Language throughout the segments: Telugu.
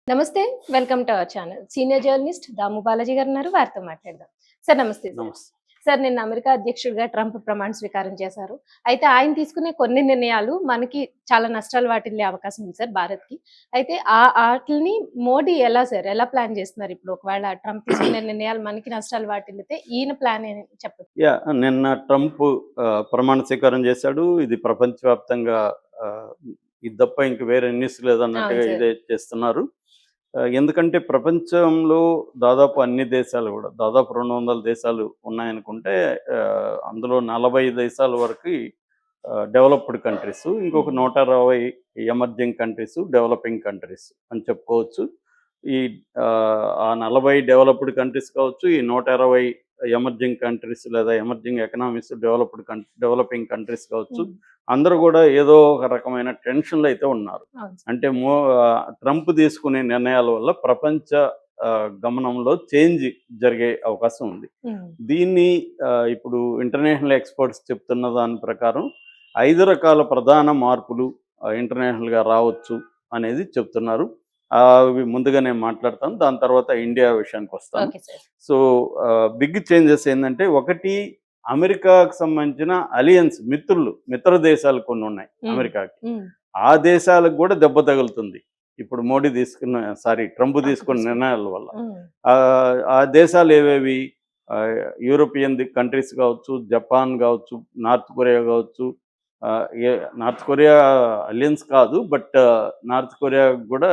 నమస్తే. Welcome to our channel. Senior journalist Damu Balaji గారున్నారు. వారితో మాట్లాడదాం. సార్ నమస్తే సార్. నమస్తే. సార్ నిన్న అమెరికా అధ్యక్షుడిగా ట్రంప్ ప్రమాణ స్వీకారం చేశారు. అయితే ఆయన తీసుకునే కొన్ని నిర్ణయాలు మనకి చాలా నష్టాలు వాటిల్లే అవకాశం ఉంది సార్ భారత్‌కి. అయితే ఆటిల్ని మోడీ ఎలా ప్లాన్ చేస్తున్నారు ఇప్పుడు? ఒకవేళ ట్రంప్ తీసుకునే నిర్ణయాలు మనకి నష్టాలు వాటిల్లితే ఈయన ప్లాన్ ఏంటి చెప్పండి? నిన్న ట్రంప్ ప్రమాణ స్వీకారం చేశాడు. ఇది ప్రపంచవ్యాప్తంగా ఇది తప్ప ఇంక వేరే న్యూస్ అవును లేదన్నట్టుగా సార్. ఇదే చేస్తున్నారు. ఎందుకంటే ప్రపంచంలో దాదాపు అన్ని దేశాలు కూడా దాదాపు 200 దేశాలు ఉన్నాయనుకుంటే అందులో 40 దేశాల వరకి డెవలప్డ్ కంట్రీస్, ఇంకొక హ్మ్. 120 ఎమర్జింగ్ కంట్రీస్, డెవలపింగ్ కంట్రీస్ అని చెప్పుకోవచ్చు. ఈ ఆ 40 డెవలప్డ్ కంట్రీస్ కావచ్చు, ఈ 120 ఎమర్జింగ్ కంట్రీస్ లేదా ఎమర్జింగ్ ఎకనామీస్, డెవలపింగ్ కంట్రీస్ కావచ్చు, హ్మ్. అందరూ కూడా ఏదో ఒక రకమైన టెన్షన్‌లో అయితే ఉన్నారు. అవును సార్. అంటే ట్రంప్ తీసుకునే నిర్ణయాల వల్ల ప్రపంచ గమనంలో చేంజ్ జరిగే అవకాశం ఉంది. హ్మ్. దీన్ని ఇప్పుడు ఇంటర్నేషనల్ ఎక్స్‌పర్ట్స్ చెప్తున్న దాని ప్రకారం 5 రకాల ప్రధాన మార్పులు ఇంటర్నేషనల్‌గా రావచ్చు అనేది చెప్తున్నారు. అవి ముందుగా నేను మాట్లాడతాను. దాని తర్వాత ఇండియా విషయానికొస్తాను. Okay sir. So, big changes ఏందంటే, ఒకటి, అమెరికాకు సంబంధించిన అలియన్స్ మిత్ర దేశాలు కొన్నున్నాయి హ్మ్. అమెరికాకి. హ్మ్. ఆ దేశాలకు గూడా దెబ్బ తగులుతుంది. ఇప్పుడు ట్రంప్ ట్రంప్ తీసుకున్న తీసుకున్న నిర్ణయాల వల్ల. హ్మ్. ఆ దేశాలు ఏవేవి? యూరోపియన్ కంట్రీస్ గావచ్చు, జపాన్ గావచ్చు, నార్త్ కొరియా గావచ్చు. ఆహ్, ఏ నార్త్ కొరియా అలియన్స్ కాదు. బట్ నార్త్ కొరియా గూడా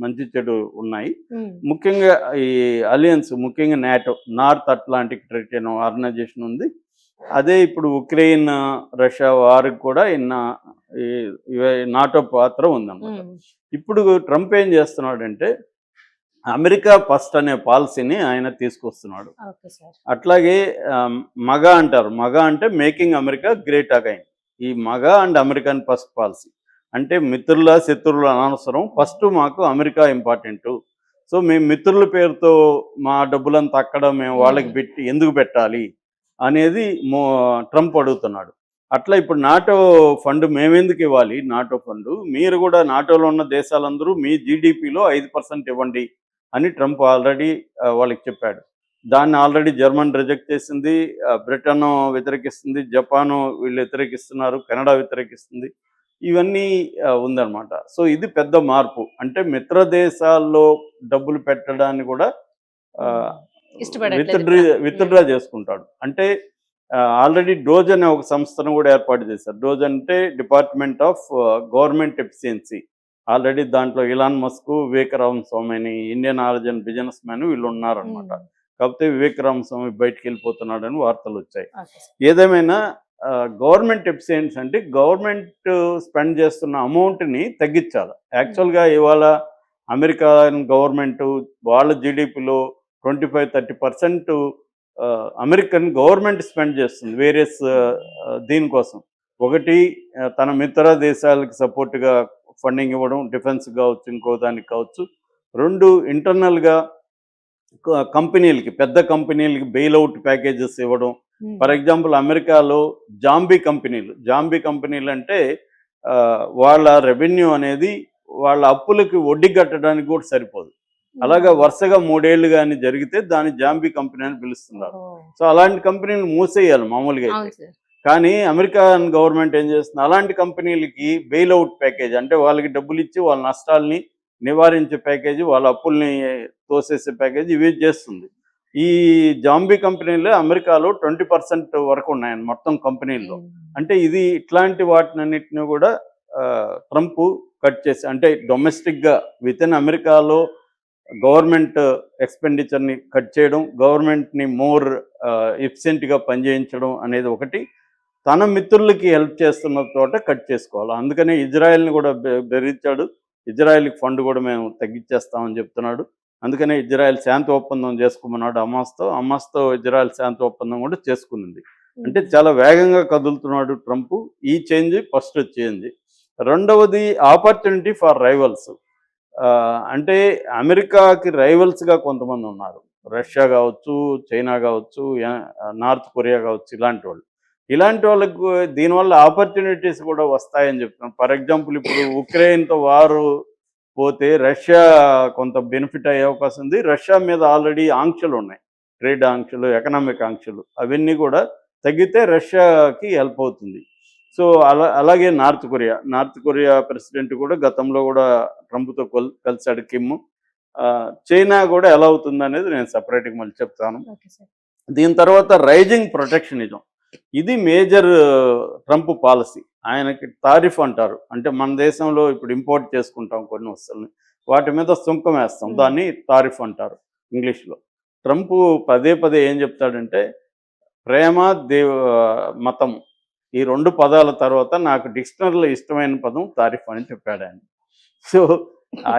మంచి చెడు ఉన్నాయి. హ్మ్. ముఖ్యంగా ఈ అలియన్స్, ముఖ్యంగా నాటో, నార్త్ అట్లాంటిక్ ట్రీటీ అనే ఆర్గనైజేషన్ ఉంది. అదే ఇప్పుడు ఉక్రెయిన్, రష్యా వార్‌కి కూడా ఈ నాటో పాత్ర ఉందన్నమాట. హ్మ్. ఇప్పుడు ట్రంప్ ఏం చేస్తున్నాడంటే, అమెరికా ఫస్ట్ అనే పాలసీని ఆయన తీసుకొస్తున్నాడు. Okay sir. అట్లాగే మగా అంటారు. మగా అంటే మేకింగ్ అమెరికా గ్రేట్ అగైన్. ఈ మగా అండ్ అమెరికన్ ఫస్ట్ పాలసీ. అంటే మిత్రుల, శత్రువుల అనవసరం. హ్మ్. ఫస్ట్ మాకు అమెరికా ఇంపార్టెంటు. సో, మేము మిత్రుల పేరుతో మా డబ్బులంతా అక్కడ మేము వాళ్ళకి హ్మ్. ఎందుకు పెట్టాలి అనేది ట్రంప్ అడుగుతున్నాడు. అట్లా ఇప్పుడు నాటో ఫండ్ మేమెందుకు ఇవ్వాలి? NATO fund. మీరు కూడా నాటోలో ఉన్న దేశాలందరూ మీ జీడీపీలో 5% ఇవ్వండి అని ట్రంప్ ఆల్రెడీ వాళ్ళకి చెప్పాడు. దాన్ని ఆల్రెడీ జర్మన్ రిజెక్ట్ చేసింది. బ్రిటను వ్యతిరేకిస్తుంది. జపాను వీళ్ళు వ్యతిరేకిస్తున్నారు. కెనడా వ్యతిరేకిస్తుంది. ఇవన్నీ ఉందన్నమాట. సో, ఇది పెద్ద మార్పు. అంటే మిత్ర దేశాల్లో డబ్బులు పెట్టడాన్ని కూడా హ్మ్. ఆహ్, ఇష్టపడట్లేదు ట్రంప్. హ్మ్. విత్‌డ్రా చేసుకుంటాడు. అంటే ఆల్రెడీ డోజ్ అనే ఒక సంస్థను కూడా ఏర్పాటు చేశారు. డోజ్ అంటే department of government efficiency. Already దాంట్లో ఇలాన్ మస్క్, వివేక్ రామస్వామి అని ఇండియన్ ఆరిజిన్ బిజినెస్ మ్యాన్ వీళ్ళు ఉన్నారనమాట. హ్మ్. కాకపోతే వివేక్ రామస్వామి బయటికెళ్ళిపోతున్నాడని వార్తలొచ్చాయి. Okay sir. ఏదేమైనా గవర్నమెంట్ ఎఫిషియన్సీ అంటే గవర్నమెంట్ స్పెండ్ చేస్తున్న అమౌంట్‌ని తగ్గించాలి. హ్మ్. యాక్చువల్‌గా ఇవాళ అమెరికన్ గవర్నమెంటు వాళ్ళ జీడీపీలో 25, 30% అమెరికన్ గవర్నమెంట్ స్పెండ్ చేస్తుంది వేరియస్ హ్మ్. దీనికోసం. ఒకటి, తన మిత్ర దేశాలకు సపోర్ట్‌గా ఫండింగ్ ఇవ్వడం, డిఫెన్స్ కావచ్చు, ఇంకో దానికి కావచ్చు. 2, ఇంటర్నల్‌గా పెద్ద కంపెనీలకి బెయిల్ ఔట్ ప్యాకేజెస్ ఇవ్వడం. హ్మ్. ఫర్ ఎగ్జాంపుల్ అమెరికాలో జాంబీ కంపెనీలంటే వాళ్ళ రెవెన్యూ అనేది వాళ్ళ అప్పులకి వడ్డీ కట్టడానికి కూడా సరిపోదు. అలాగా హ్మ్. వరుసగా 3 ఏళ్ళు గాని జరిగితే దాన్ని జాంబీ కంపెనీ అని పిలుస్తున్నారు. ఓహ్! సో, అలాంటి కంపెనీలు మూసేయాలి మామూలుగా అయితే. అవును సార్. కానీ అమెరికన్ గవర్నమెంట్ ఏం చేస్తుంది, అలాంటి కంపెనీలకి బెయిల్ ఔట్ ప్యాకేజ్, అంటే వాళ్ళకి డబ్బులిచ్చి వాళ్ళ నష్టాల్ని నివారించే ప్యాకేజీ, వాళ్ళ అప్పుల్ని తోసేసే ప్యాకేజీ ఇవి చేస్తుంది. ఈ జాంబీ కంపెనీలు అమెరికాలో 20% వరకు ఉన్నాయండి మొత్తం కంపెనీల్లో. హ్మ్. అంటే ఇది ఇట్లాంటి వాటినన్నిటిని కూడా ట్రంప్ కట్ చేసి, అంటే డొమెస్టిక్‌గా వితిన్ అమెరికాలో గవర్నమెంట్ ఎక్స్‌పెండిచర్‌ని కట్ చేయడం, గవర్నమెంట్‌ని మోర్ ఎఫిషియెంట్‌గా పనిచేయించడం అనేది ఒకటి. తన మిత్రులకి హెల్ప్ చేస్తున్న చోట కట్ చేసుకోవాలి. అందుకనే ఇజ్రాయెల్‌ని కూడా బెదిరించాడు. ఇజ్రాయెల్‌కి ఫండ్ కూడా మేము తగ్గించేస్తామని చెప్తున్నాడు. అందుకనే ఇజ్రాయెల్ శాంతి ఒప్పందం చేసుకోమన్నాడు హమాస్‌తో. హమాస్‌తో ఇజ్రాయెల్ శాంతి ఒప్పందం కూడా చేసుకునింది. అంటే హ్మ్. చాలా వేగంగా కదులుతున్నాడు ట్రంప్. ఈ చేంజ్ ఫస్ట్ చేంజ్. రెండవది, ఆపర్చునిటీ ఫర్ రైవల్స్. అంటే అమెరికాకి రైవల్స్‌గా కొంతమందున్నారు. రష్యా గావచ్చు, చైనా గావచ్చు, నార్త్ కొరియా గావచ్చు, ఇలాంటోళ్ళు. ఇలాంటి వాళ్ళకు దీనివల్ల ఆపర్చునిటీస్ కూడా వస్తాయని చెప్తున్నాను. ఫర్ ఎగ్జాంపుల్ ఇప్పుడు ఉక్రెయిన్‌తో వారు పోతే రష్యా కొంత బెనిఫిట్ అయ్యే అవకాశం ఉంది. రష్యా మీద ఆల్రెడీ ఆంక్షలు ఉన్నాయి, ట్రేడ్ ఆంక్షలు, ఎకనామిక్ ఆంక్షలు, అవన్నీ కూడా తగ్గితే రష్యాకి హెల్ప్ అవుతుంది. సో అలాగే నార్త్ కొరియా ప్రెసిడెంట్ కూడా గతంలో కూడా ట్రంప్తో కలిసాడు కిమ్. చైనా కూడా ఎలా అవుతుంది అనేది నేను సపరేట్గా మళ్ళీ చెప్తాను. Okay sir. దీని తర్వాత రైజింగ్ ప్రొటెక్షనిజం, ఇది మేజర్ ట్రంప్ పాలసీ. ఆయనకి తారిఫ్ అంటారు, అంటే మన దేశంలో ఇప్పుడు ఇంపోర్ట్ చేసుకుంటాం కొన్ని వస్తువులని, వాటి మీద సుంకం వేస్తాం, దాన్ని తారిఫ్ అంటారు ఇంగ్లీష్లో. ట్రంప్ పదే పదే ఏం చెప్తాడంటే ప్రేమ మతం, ఈ 2 పదాల తర్వాత నాకు డిక్షనరీలో ఇష్టమైన పదం తారిఫ్ అని చెప్పాడు ఆయన. సో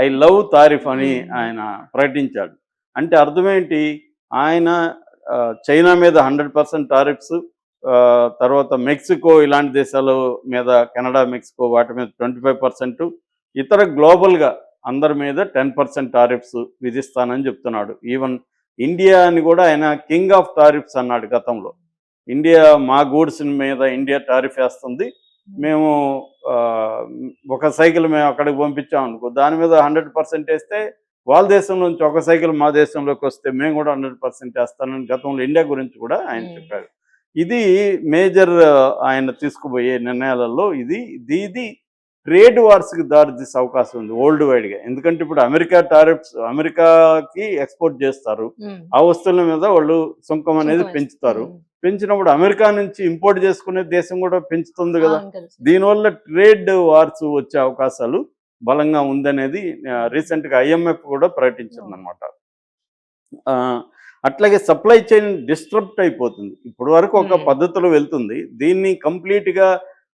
ఐ లవ్ తారిఫ్ అని ఆయన ప్రకటించాడు. అంటే అర్థమేంటి, ఆయన చైనా మీద 100% టారిఫ్స్, తర్వాత మెక్సికో ఇలాంటి దేశాల మీద, కెనడా, మెక్సికో వాటి మీద 25%, ఇతర గ్లోబల్గా అందరి మీద 10% టారిఫ్స్ విధిస్తానని చెప్తున్నాడు. ఈవెన్ ఇండియాని కూడా ఆయన కింగ్ ఆఫ్ టారిఫ్స్ అన్నాడు గతంలో. ఇండియా మా గూడ్స్ మీద ఇండియా టారిఫ్ వేస్తుంది, మేము ఒక సైకిల్ మేము అక్కడికి పంపించాం అనుకో, దాని మీద 100% వేస్తే వాళ్ళ దేశం నుంచి ఒక సైకిల్ మా దేశంలోకి వస్తే మేము కూడా 100% వేస్తానని గతంలో ఇండియా గురించి కూడా ఆయన చెప్పాడు. ఇది మేజర్ ఆయన తీసుకుపోయే నిర్ణయాలలో ఇది ట్రేడ్ వార్స్కి దారితీసే అవకాశం ఉంది వరల్డ్ వైడ్గా. ఎందుకంటే ఇప్పుడు అమెరికా టారిఫ్స్, అమెరికాకి ఎక్స్పోర్ట్ చేస్తారు, ఆ వస్తువుల మీద వాళ్ళు సుంకం అనేది పెంచుతారు. పెంచినప్పుడు అమెరికా నుంచి ఇంపోర్ట్ చేసుకునే దేశం కూడా పెంచుతుంది కదా, దీనివల్ల ట్రేడ్ వార్స్ వచ్చే అవకాశాలు బలంగా ఉందనేది రీసెంట్గా IMF కూడా ప్రకటించింది అనమాట. అట్లాగే సప్లై చైన్ డిస్టర్బ్ అయిపోతుంది. ఇప్పుడు వరకు ఒక పద్ధతిలో వెళ్తుంది, దీన్ని కంప్లీట్గా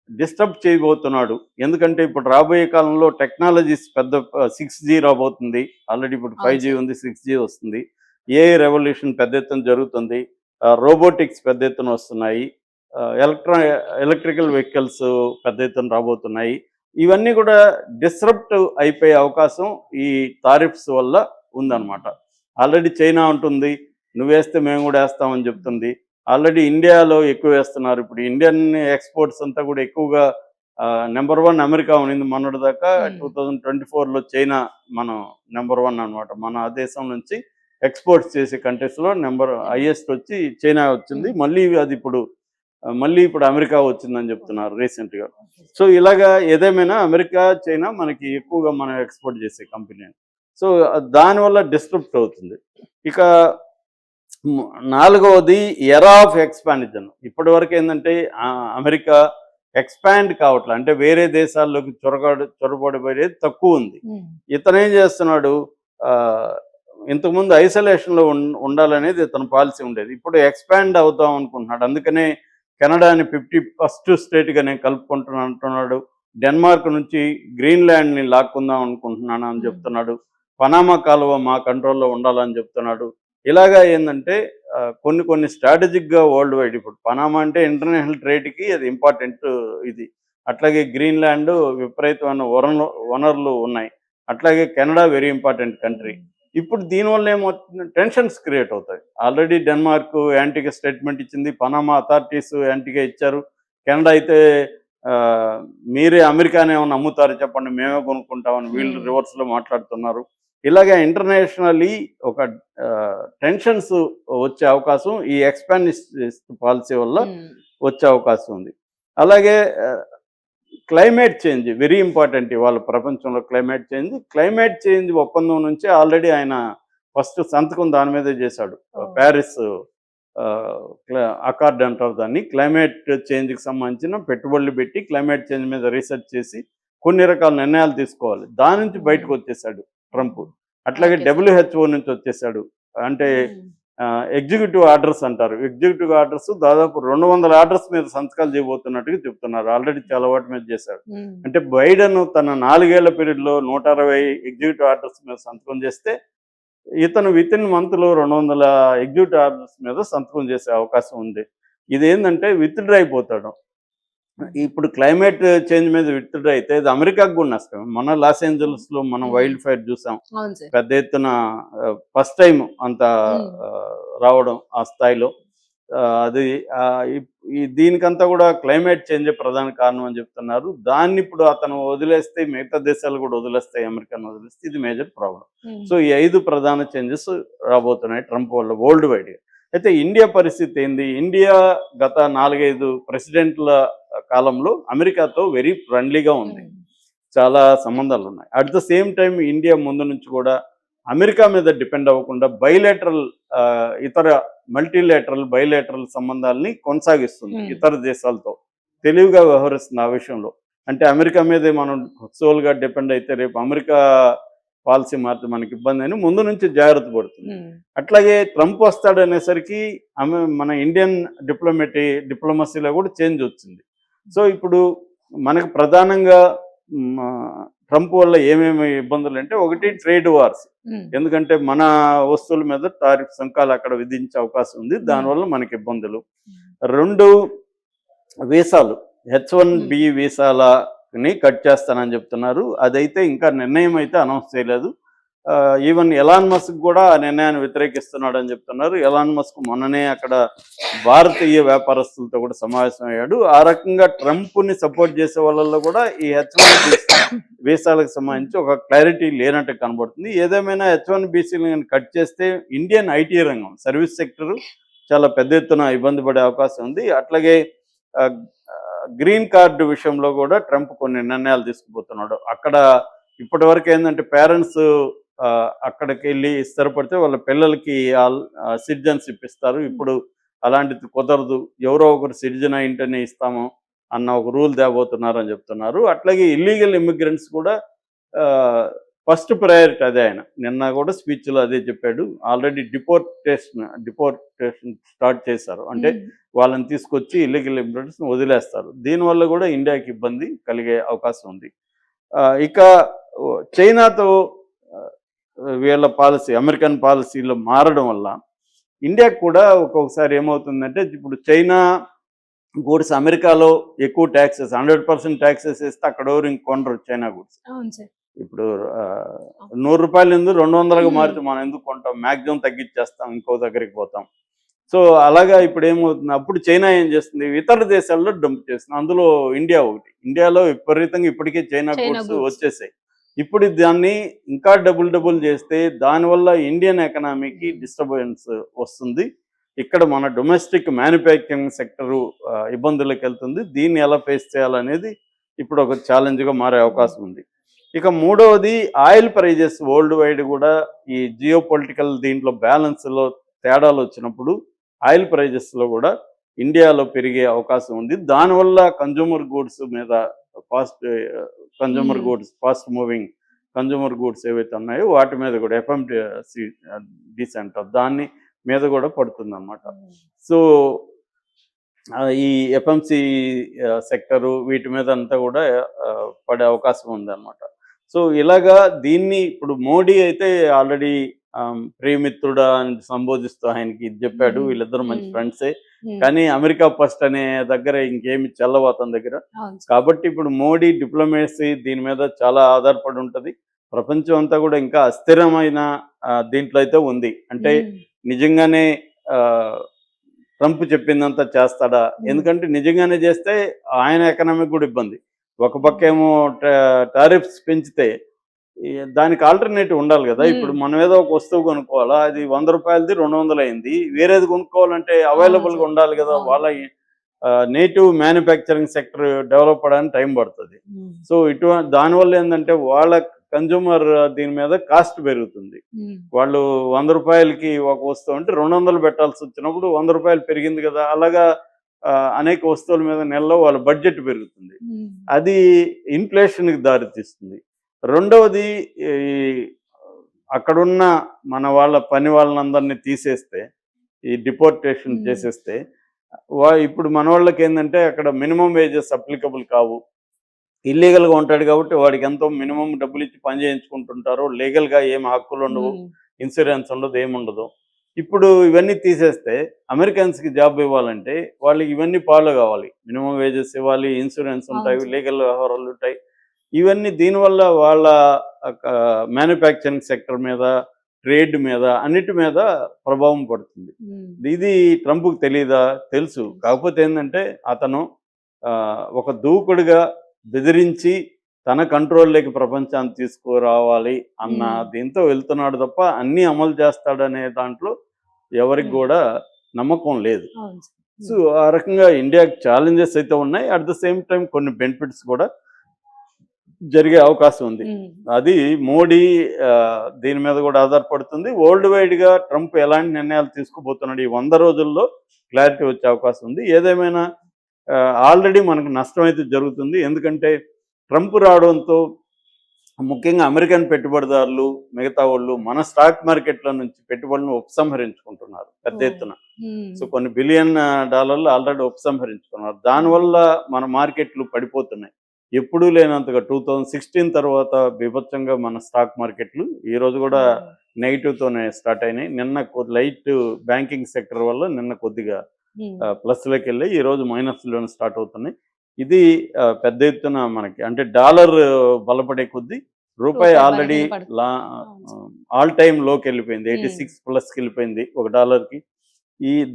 డిస్టర్బ్ చేయబోతున్నాడు. ఎందుకంటే ఇప్పుడు రాబోయే కాలంలో టెక్నాలజీస్ పెద్ద 6G రాబోతుంది, ఆల్రెడీ ఇప్పుడు 5G ఉంది, 6G వస్తుంది, AI రెవల్యూషన్ పెద్ద ఎత్తున జరుగుతుంది, రోబోటిక్స్ పెద్ద ఎత్తున వస్తున్నాయి, ఎలక్ట్రికల్ వెహికల్స్ పెద్ద ఎత్తున రాబోతున్నాయి. ఇవన్నీ కూడా డిస్రప్ట్ అయిపోయే అవకాశం ఈ టారిఫ్స్ వల్ల ఉందన్నమాట. ఆల్రెడీ చైనా ఉంటుంది నువ్వేస్తే మేము కూడా వేస్తామని చెప్తుంది. ఆల్రెడీ ఇండియాలో ఎక్కువ వేస్తున్నారు. ఇప్పుడు ఇండియన్ ఎక్స్పోర్ట్స్ అంతా కూడా ఎక్కువగా నెంబర్ 1 అమెరికా ఉన్నింది మొన్నటి దాకా. 2024లో చైనా మనం నెంబర్ 1 అనమాట. మన దేశం నుంచి ఎక్స్పోర్ట్స్ చేసే కంట్రీస్లో హైయెస్ట్ వచ్చి చైనా వచ్చింది. మళ్ళీ ఇప్పుడు అమెరికా వచ్చిందని చెప్తున్నారు రీసెంట్గా. సో ఇలాగా ఏదేమైనా అమెరికా, చైనా మనకి ఎక్కువగా మనం ఎక్స్పోర్ట్ చేసే కంపెనీ. సో దానివల్ల డిస్టర్బ్ అవుతుంది. ఇక 4వది ఎరా ఆఫ్ ఎక్స్పాన్షన్. ఇప్పటి వరకు ఏంటంటే అమెరికా ఎక్స్పాండ్ కావట్లే, అంటే వేరే దేశాల్లోకి చొరబడిపోయేది తక్కువ ఉంది. ఇతను ఏం చేస్తున్నాడు, ఇంతకుముందు ఐసోలేషన్లో ఉండాలనేది ఇతను పాలసీ ఉండేది, ఇప్పుడు ఎక్స్పాండ్ అవుతాం అనుకుంటున్నాడు. అందుకనే కెనడాని 51st స్టేట్గానే కలుపుకుంటున్నాను అంటున్నాడు. డెన్మార్క్ నుంచి గ్రీన్లాండ్ని లాక్కుందాం అనుకుంటున్నాను అని చెప్తున్నాడు. పనామా కాలువ మా కంట్రోల్లో ఉండాలని చెప్తున్నాడు. ఇలాగా ఏంటంటే కొన్ని స్ట్రాటజిక్గా వరల్డ్ వైడ్, ఇప్పుడు పనామా అంటే ఇంటర్నేషనల్ ట్రేడ్కి అది ఇంపార్టెంట్ ఇది. అట్లాగే గ్రీన్లాండ్ విపరీతమైన వనరులు ఉన్నాయి. అట్లాగే కెనడా వెరీ ఇంపార్టెంట్ కంట్రీ. ఇప్పుడు దీనివల్ల ఏమవుతుంది, టెన్షన్స్ క్రియేట్ అవుతాయి. ఆల్రెడీ డెన్మార్క్ యాంటీగా స్టేట్మెంట్ ఇచ్చింది, పనామా అథారిటీస్ యాంటీగా ఇచ్చారు. కెనడా అయితే మీరే అమెరికానే ఏమన్నా అమ్ముతారు చెప్పండి, మేమే కొనుక్కుంటామని వీళ్ళు రివర్స్లో మాట్లాడుతున్నారు. ఇలాగే ఇంటర్నేషనల్లీ ఒక టెన్షన్స్ వచ్చే అవకాశం ఈ ఎక్స్పాన్షనిస్ట్ పాలసీ వల్ల వచ్చే అవకాశం ఉంది. అలాగే క్లైమేట్ చేంజ్ వెరీ ఇంపార్టెంట్ ఇవాళ ప్రపంచంలో. క్లైమేట్ చేంజ్ ఒప్పందం నుంచి ఆల్రెడీ ఆయన ఫస్ట్ సంతకం దాని మీదే చేశాడు. ప్యారిస్ అకార్డ్ అంటారు దాన్ని. క్లైమేట్ చేంజ్కి సంబంధించిన పెట్టుబడులు పెట్టి క్లైమేట్ చేంజ్ మీద రీసెర్చ్ చేసి కొన్ని రకాల నిర్ణయాలు తీసుకోవాలి, దాని నుంచి బయటకు వచ్చేసాడు ట్రంప్. అట్లాగే WHO నుంచి వచ్చేసాడు. అంటే ఎగ్జిక్యూటివ్ ఆర్డర్స్ అంటారు. ఎగ్జిక్యూటివ్ ఆర్డర్స్ దాదాపు 200 ఆర్డర్స్ మీద సంతకాలు చేయబోతున్నట్టుగా చెప్తున్నారు. ఆల్రెడీ చాలా వాటి మీద చేశాడు. అంటే బైడెన్ తన 4 ఏళ్ల పీరియడ్లో 160 ఎగ్జిక్యూటివ్ ఆర్డర్స్ మీద సంతకం చేస్తే ఇతను వితిన్ మంత్లో 200 ఎగ్జిక్యూటివ్ ఆర్డర్స్ మీద సంతకం చేసే అవకాశం ఉంది. ఇదేంటంటే విత్డ్రా అయిపోతాడు. ఇప్పుడు క్లైమేట్ చేంజ్ మీద విత్డ్రా అయితే ఇది అమెరికాకు కూడా నష్టం. మన లాస్ ఏంజల్స్లో మనం వైల్డ్ ఫైర్ చూసాం, పెద్ద ఎత్తున ఫస్ట్ టైం అంత రావడం ఆ స్థాయిలో. అది దీనికంతా కూడా క్లైమేట్ చేంజే ప్రధాన కారణం అని చెప్తున్నారు. దాన్ని ఇప్పుడు అతను వదిలేస్తే మిగతా దేశాలు కూడా వదిలేస్తాయి, అమెరికాను వదిలేస్తే ఇది మేజర్ ప్రాబ్లం. సో ఈ 5 ప్రధాన చేంజెస్ రాబోతున్నాయి ట్రంప్ వల్ల వరల్డ్ వైడ్గా. అయితే ఇండియా పరిస్థితి ఏంది? ఇండియా గత 4-5 ప్రెసిడెంట్ల కాలంలో అమెరికాతో వెరీ ఫ్రెండ్లీగా ఉంది, చాలా సంబంధాలు ఉన్నాయి. At the same time India ముందు నుంచి కూడా అమెరికా మీద డిపెండ్ అవ్వకుండా బైలేటరల్ ఇతర మల్టీలేటరల్ బైలేటరల్ సంబంధాలని కొనసాగిస్తుంది ఇతర దేశాలతో, తెలివిగా వ్యవహరిస్తుంది ఆ విషయంలో. అంటే అమెరికా మీదే మనం సోల్గా డిపెండ్ అయితే రేపు అమెరికా పాలసీ మారితే మనకి ఇబ్బంది అని ముందు నుంచి జాగ్రత్త పడుతుంది. అట్లాగే ట్రంప్ వస్తాడనేసరికి మన ఇండియన్ డిప్లొమసీలో కూడా చేంజ్ వచ్చింది. సో ఇప్పుడు మనకు ప్రధానంగా ట్రంప్ వల్ల ఏమేమి ఇబ్బందులు అంటే, ఒకటి ట్రేడ్ వార్స్, ఎందుకంటే మన వస్తువుల మీద టారిఫ్ సుంకాలు అక్కడ విధించే అవకాశం ఉంది, దానివల్ల మనకి ఇబ్బందులు. 2 వీసాలు, H1B వీసాలని కట్ చేస్తానని చెప్తున్నారు. అదైతే ఇంకా నిర్ణయం అయితే అనౌన్స్ చేయలేదు. ఈవెన్ ఎలాన్ మస్క్ కూడా ఆ నిర్ణయాన్ని వ్యతిరేకిస్తున్నాడు అని చెప్తున్నారు. ఎలాన్ మస్క్ మొన్ననే అక్కడ భారతీయ వ్యాపారస్తులతో కూడా సమావేశం అయ్యాడు. ఆ రకంగా ట్రంప్ని సపోర్ట్ చేసే వాళ్ళల్లో కూడా ఈ H1B వీసాలకు సంబంధించి ఒక క్లారిటీ లేనట్టు కనబడుతుంది. ఏదేమైనా H1BCలను కట్ చేస్తే ఇండియన్ ఐటీ రంగం, సర్వీస్ సెక్టర్ చాలా పెద్ద ఎత్తున ఇబ్బంది పడే అవకాశం ఉంది. అట్లాగే గ్రీన్ కార్డు విషయంలో కూడా ట్రంప్ కొన్ని నిర్ణయాలు తీసుకుపోతున్నాడు. అక్కడ ఇప్పటి వరకు ఏంటంటే పేరెంట్స్ అక్కడికి వెళ్ళి స్థిరపడితే వాళ్ళ పిల్లలకి సిటిజన్షిప్ ఇస్తారు. ఇప్పుడు అలాంటిది కుదరదు, ఎవరో ఒకరు సిటిజన్ అయింటేనే ఇస్తాము అన్న ఒక రూల్ తేబోతున్నారు అని చెప్తున్నారు. అట్లాగే ఇల్లీగల్ ఇమిగ్రెంట్స్ కూడా ఫస్ట్ ప్రయారిటీ అదే. ఆయన నిన్న కూడా స్పీచ్లో అదే చెప్పాడు. ఆల్రెడీ డిపోర్టేషన్ స్టార్ట్ చేశారు, అంటే వాళ్ళని తీసుకొచ్చి ఇల్లీగల్ ఇమిగ్రెంట్స్ని వదిలేస్తారు. దీనివల్ల కూడా ఇండియాకి ఇబ్బంది కలిగే అవకాశం ఉంది. ఇక చైనాతో వీళ్ళ పాలసీ, అమెరికన్ పాలసీలో మారడం వల్ల ఇండియాకి కూడా ఒక్కొక్కసారి ఏమవుతుందంటే, ఇప్పుడు చైనా గూడ్స్ అమెరికాలో ఎక్కువ ట్యాక్సెస్ 100% ట్యాక్సెస్ వేస్తే అక్కడ ఎవరు ఇంకొనరు చైనా గూడ్స్. ఇప్పుడు 100 రూపాయలు ఎందుకు 200గా మారితే మనం ఎందుకు కొంటాం, మ్యాక్సిమం తగ్గించేస్తాం, ఇంకో దగ్గరికి పోతాం. సో అలాగా ఇప్పుడు ఏమవుతుంది, అప్పుడు చైనా ఏం చేస్తుంది, ఇతర దేశాల్లో డంప్ చేస్తుంది, అందులో ఇండియా ఒకటి. ఇండియాలో విపరీతంగా ఇప్పటికే చైనా గూడ్స్ వచ్చేసాయి. ఇప్పుడు దాన్ని ఇంకా డబుల్ చేస్తే దానివల్ల ఇండియన్ ఎకనామీకి డిస్టర్బెన్స్ వస్తుంది. ఇక్కడ మన డొమెస్టిక్ మ్యానుఫ్యాక్చరింగ్ సెక్టరు ఇబ్బందులకు వెళ్తుంది. దీన్ని ఎలా ఫేస్ చేయాలనేది ఇప్పుడు ఒక ఛాలెంజ్గా మారే అవకాశం ఉంది. ఇక మూడవది ఆయిల్ ప్రైజెస్ వరల్డ్ వైడ్ కూడా ఈ జియో పొలిటికల్ దీంట్లో బ్యాలెన్స్లో తేడాలు వచ్చినప్పుడు ఆయిల్ ప్రైజెస్లో కూడా ఇండియాలో పెరిగే అవకాశం ఉంది. దానివల్ల కన్జ్యూమర్ గూడ్స్ మీద ఫాస్ట్ మూవింగ్ కన్జ్యూమర్ గూడ్స్ ఏవైతే ఉన్నాయో వాటి మీద కూడా FMCG అంటారు, దాన్ని మీద కూడా పడుతుంది అన్నమాట. సో ఈ FMC సెక్టరు వీటి మీద అంతా కూడా పడే అవకాశం ఉందన్నమాట. సో ఇలాగా దీన్ని ఇప్పుడు మోడీ అయితే ఆల్రెడీ ప్రియమిత్రుడా అని సంబోధిస్తూ ఆయనకి ఇది చెప్పాడు. వీళ్ళిద్దరు మంచి ఫ్రెండ్సే, కానీ అమెరికా ఫస్ట్ అనే దగ్గర ఇంకేమి చెల్లవు అతని దగ్గర. కాబట్టి ఇప్పుడు మోడీ డిప్లొమసీ దీని మీద చాలా ఆధారపడి ఉంటుంది. ప్రపంచం అంతా కూడా ఇంకా అస్థిరమైన దీంట్లో అయితే ఉంది. అంటే నిజంగానే ట్రంప్ చెప్పిందంతా చేస్తాడా? ఎందుకంటే నిజంగానే చేస్తే ఆయన ఎకనామిక్ కూడా ఇబ్బంది. ఒక పక్క ఏమో టారిఫ్స్ పెంచితే దానికి ఆల్టర్నేటివ్ ఉండాలి కదా. ఇప్పుడు మనం ఏదో ఒక వస్తువు కొనుక్కోవాలా, అది 100 రూపాయలది 200 అయింది, వేరేది కొనుక్కోవాలంటే అవైలబుల్గా ఉండాలి కదా. వాళ్ళ నేటివ్ మ్యానుఫ్యాక్చరింగ్ సెక్టర్ డెవలప్ అవడానికి టైం పడుతుంది. సో దానివల్ల ఏంటంటే వాళ్ళ కన్జ్యూమర్ దీని మీద కాస్ట్ పెరుగుతుంది. వాళ్ళు 100 రూపాయలకి ఒక వస్తువు అంటే 200 పెట్టాల్సి వచ్చినప్పుడు 100 రూపాయలు పెరిగింది కదా. అలాగా అనేక వస్తువుల మీద నెలలో వాళ్ళ బడ్జెట్ పెరుగుతుంది, అది ఇన్ఫ్లేషన్కి దారితీస్తుంది. రెండవది అక్కడున్న మన వాళ్ళ పని వాళ్ళందరినీ తీసేస్తే, ఈ డిపోర్టేషన్ చేసేస్తే ఇప్పుడు మన వాళ్ళకి ఏంటంటే అక్కడ మినిమం వేజెస్ అప్లికబుల్ కావు. ఇల్లీగల్గా ఉంటాడు కాబట్టి వాడికి ఎంతో మినిమం డబ్బులు ఇచ్చి పని చేయించుకుంటుంటారు. లీగల్గా ఏం హక్కులు ఉండవు, ఇన్సూరెన్స్ ఉండదు, ఏముండదు. ఇప్పుడు ఇవన్నీ తీసేస్తే అమెరికన్స్కి జాబ్ ఇవ్వాలంటే వాళ్ళకి ఇవన్నీ ఫాలో కావాలి. మినిమం వేజెస్ ఇవ్వాలి, ఇన్సూరెన్స్ ఉంటాయి, లీగల్ వ్యవహారాలు ఉంటాయి. ఇవన్నీ దీనివల్ల వాళ్ళ మ్యానుఫ్యాక్చరింగ్ సెక్టర్ మీద, ట్రేడ్ మీద అన్నిటి మీద ప్రభావం పడుతుంది. ఇది ట్రంప్కి తెలియదా? తెలుసు. కాకపోతే ఏంటంటే అతను ఒక దూకుడుగా బెదిరించి తన కంట్రోల్లోకి ప్రపంచాన్ని తీసుకురావాలి అన్న దీంతో వెళ్తున్నాడు తప్ప అన్నీ అమలు చేస్తాడనే దాంట్లో ఎవరికి కూడా నమ్మకం లేదు. సో ఆ రకంగా ఇండియాకి ఛాలెంజెస్ అయితే ఉన్నాయి. అట్ ద సేమ్ టైం కొన్ని బెనిఫిట్స్ కూడా జరిగే అవకాశం ఉంది. అది మోడీ దీని మీద కూడా ఆధారపడుతుంది. వరల్డ్ వైడ్గా ట్రంప్ ఎలాంటి నిర్ణయాలు తీసుకుపోతున్నాడు ఈ 100 రోజుల్లో క్లారిటీ వచ్చే అవకాశం ఉంది. ఏదేమైనా ఆల్రెడీ మనకు నష్టం అయితే జరుగుతుంది. ఎందుకంటే ట్రంప్ రావడంతో ముఖ్యంగా అమెరికన్ పెట్టుబడిదారులు మిగతా వాళ్ళు మన స్టాక్ మార్కెట్ల నుంచి పెట్టుబడులను ఉపసంహరించుకుంటున్నారు పెద్ద ఎత్తున. సో కొన్ని బిలియన్ డాలర్లు ఆల్రెడీ ఉపసంహరించుకున్నారు. దానివల్ల మన మార్కెట్లు పడిపోతున్నాయి. ఎప్పుడూ లేనంతగా 2016 తర్వాత బీభత్సంగా మన స్టాక్ మార్కెట్లు ఈరోజు కూడా నెగిటివ్తోనే స్టార్ట్ అయినాయి. నిన్న లైట్ బ్యాంకింగ్ సెక్టర్ వల్ల నిన్న కొద్దిగా ప్లస్లోకి వెళ్ళి ఈరోజు మైనస్లోనే స్టార్ట్ అవుతున్నాయి. ఇది పెద్ద ఎత్తున మనకి అంటే డాలర్ బలపడే కొద్దీ రూపాయి ఆల్రెడీ ఆల్ టైమ్ లోకి వెళ్ళిపోయింది. 86+ వెళ్ళిపోయింది ఒక డాలర్కి.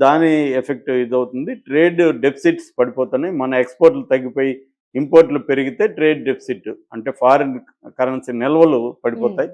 దాని ఎఫెక్ట్ ఇదవుతుంది. ట్రేడ్ డెఫిసిట్స్ పడిపోతున్నాయి. మన ఎక్స్పోర్ట్లు తగ్గిపోయి ఇంపోర్ట్లు పెరిగితే ట్రేడ్ డెఫిసిట్ అంటే ఫారిన్ కరెన్సీ నిల్వలు పడిపోతాయి.